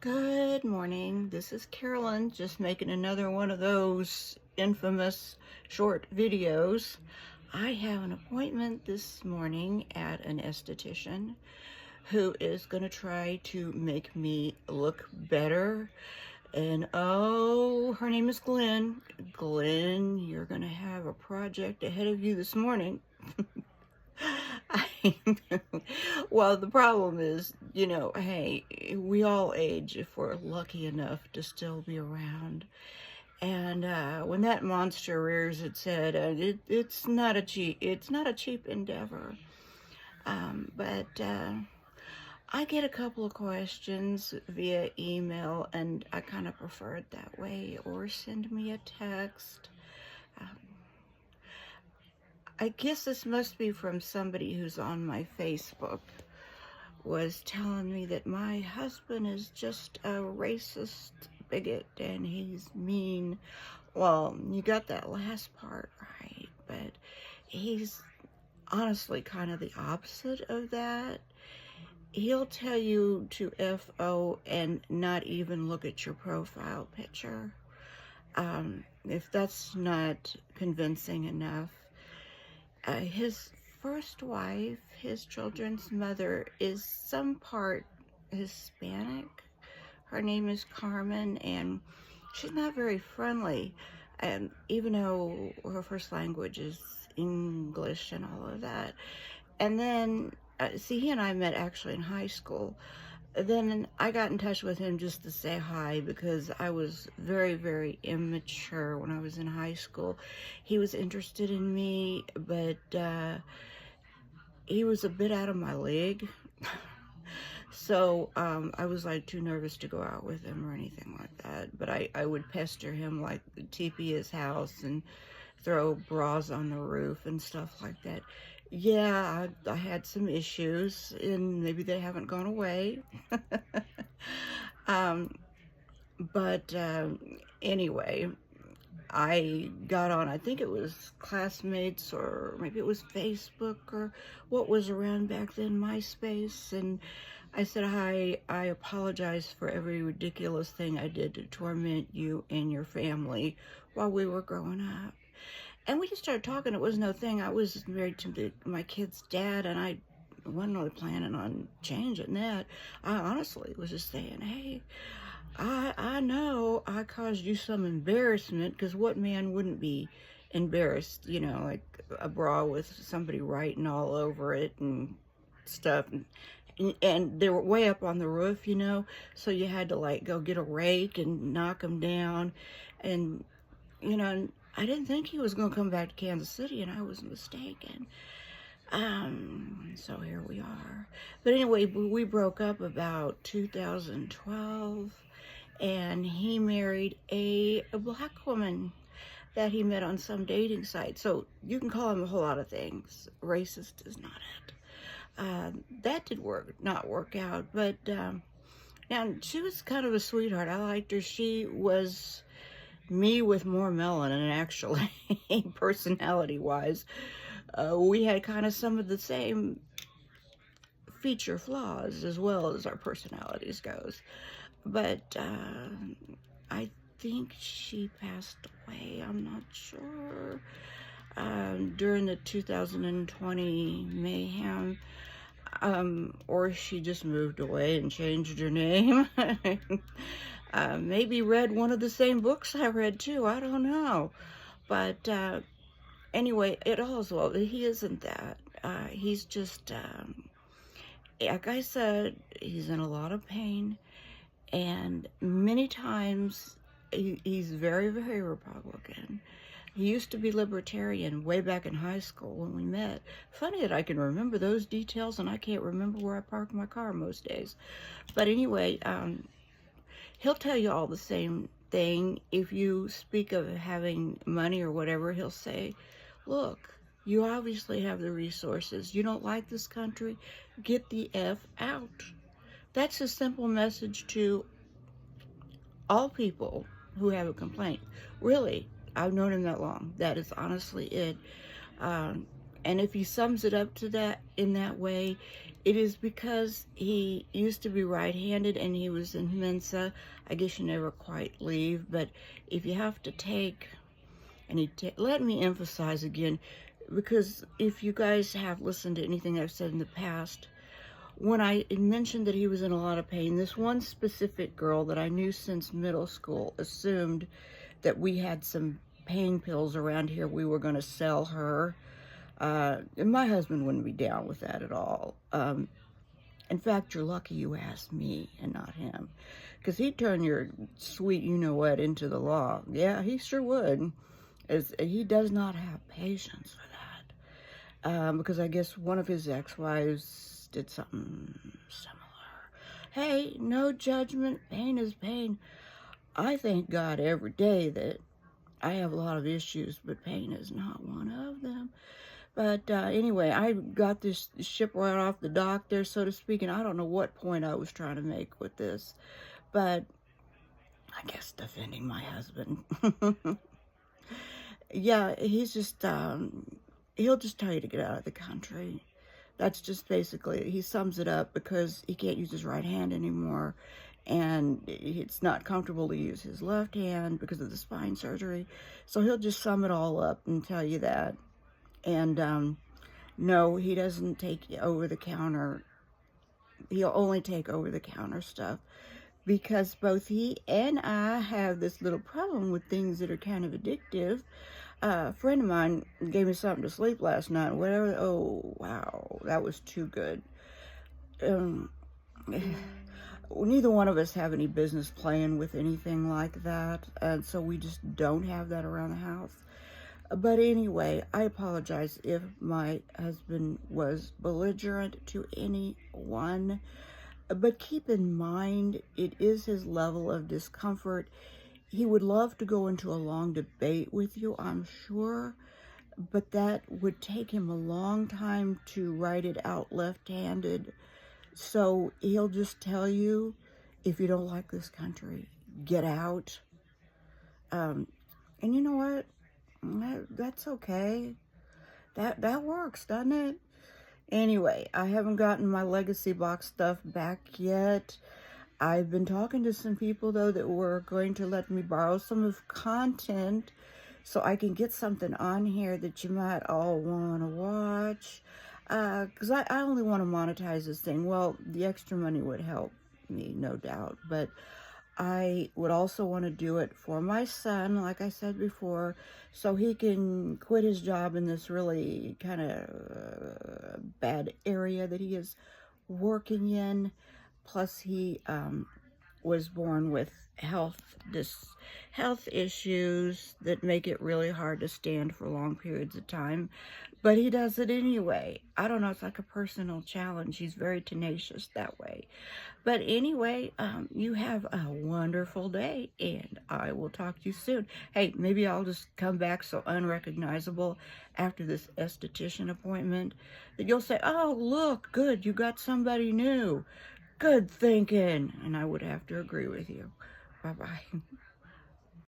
Good morning. This is Carolyn, just making another one of those infamous short videos. I have an appointment this morning at an esthetician who is going to try to make me look better. And oh, her name is Glenn. Glenn, you're going to have a project ahead of you this morning. Well, the problem is, hey, we all age if we're lucky enough to still be around. And when that monster rears its head, it's not a cheap endeavor. But I get a couple of questions via email, and I kind of prefer it that way, or send me a text. Um, I guess this must be from somebody who's on my Facebook, was telling me that my husband is just a racist bigot and he's mean. Well, you got that last part right, but he's honestly kind of the opposite of that. He'll tell you to FO and not even look at your profile picture. If that's not convincing enough, his first wife, his children's mother, is some part Hispanic. Her name is Carmen, and she's not very friendly, even though her first language is English and all of that. And then, see, he and I met actually in high school. Then I got in touch with him just to say hi because I was very, very immature when I was in high school. He was interested in me, but he was a bit out of my league. So I was like too nervous to go out with him or anything like that. But I would pester him, like TP his house and throw bras on the roof and stuff like that. Yeah, I had some issues, and maybe they haven't gone away. um, but anyway, I got on, I think it was Classmates, or maybe it was Facebook, or what was around back then, MySpace, and I said, hi, I apologize for every ridiculous thing I did to torment you and your family while we were growing up. And we just started talking. It was no thing. I was married to my kid's dad, and I wasn't really planning on changing that. I honestly was just saying, hey, I know I caused you some embarrassment, because what man wouldn't be embarrassed, like a bra with somebody writing all over it and stuff. And they were way up on the roof, so you had to like go get a rake and knock them down. And, I didn't think he was going to come back to Kansas City, and I was mistaken. So here we are. But anyway, we broke up about 2012, and he married a black woman that he met on some dating site. So you can call him a whole lot of things. Racist is not it. That did not work out, but now she was kind of a sweetheart. I liked her. She was me with more melanin, actually, personality-wise. We had kind of some of the same feature flaws as well as our personalities goes. But I think she passed away. I'm not sure. During the 2020 mayhem, or she just moved away and changed her name. Maybe read one of the same books I read too. I don't know. But anyway, it all is well. He isn't that. He's just, like I said, he's in a lot of pain. And many times he's very, very Republican. He used to be libertarian way back in high school when we met. Funny that I can remember those details, and I can't remember where I parked my car most days. But anyway, he'll tell you all the same thing. If you speak of having money or whatever, he'll say, look, you obviously have the resources. You don't like this country? Get the F out. That's a simple message to all people who have a complaint. Really, I've known him that long. That is honestly it. And if he sums it up to that in that way, It is because he used to be right-handed and he was in Mensa. I guess you never quite leave, but if you have to take, let me emphasize again, because if you guys have listened to anything I've said in the past, when I mentioned that he was in a lot of pain, this one specific girl that I knew since middle school assumed that we had some pain pills around here we were going to sell her. And my husband wouldn't be down with that at all. In fact, you're lucky you asked me and not him, because he'd turn your sweet you-know-what into the law. Yeah, he sure would. He does not have patience for that, because I guess one of his ex-wives did something similar. Hey, no judgment. Pain is pain. I thank God every day that I have a lot of issues, but pain is not one of them. But anyway, I got this ship right off the dock there, so to speak, and I don't know what point I was trying to make with this, but I guess defending my husband. Yeah, he's just, he'll just tell you to get out of the country. That's just basically, he sums it up because he can't use his right hand anymore, and it's not comfortable to use his left hand because of the spine surgery. So he'll just sum it all up and tell you that. And no, he doesn't take over-the-counter. He'll only take over-the-counter stuff because both he and I have this little problem with things that are kind of addictive. A friend of mine gave me something to sleep last night. Whatever. Oh, wow. That was too good. Neither one of us have any business playing with anything like that. And so we just don't have that around the house. But anyway, I apologize if my husband was belligerent to anyone. But keep in mind, it is his level of discomfort. He would love to go into a long debate with you, I'm sure, but that would take him a long time to write it out left-handed. So he'll just tell you, if you don't like this country, get out. And you know what? That's okay. That works, doesn't it? Anyway, I haven't gotten my legacy box stuff back yet. I've been talking to some people, though, that were going to let me borrow some of content so I can get something on here that you might all want to watch. Because I only want to monetize this thing. Well, the extra money would help me, no doubt. But I would also want to do it for my son, like I said before, so he can quit his job in this really kind of bad area that he is working in. Plus, he was born with health issues that make it really hard to stand for long periods of time. But he does it anyway. I don't know, it's like a personal challenge. He's very tenacious that way. But anyway, you have a wonderful day, and I will talk to you soon. Hey, maybe I'll just come back so unrecognizable after this esthetician appointment that you'll say, oh, look, good, you got somebody new. Good thinking. And I would have to agree with you. Bye-bye.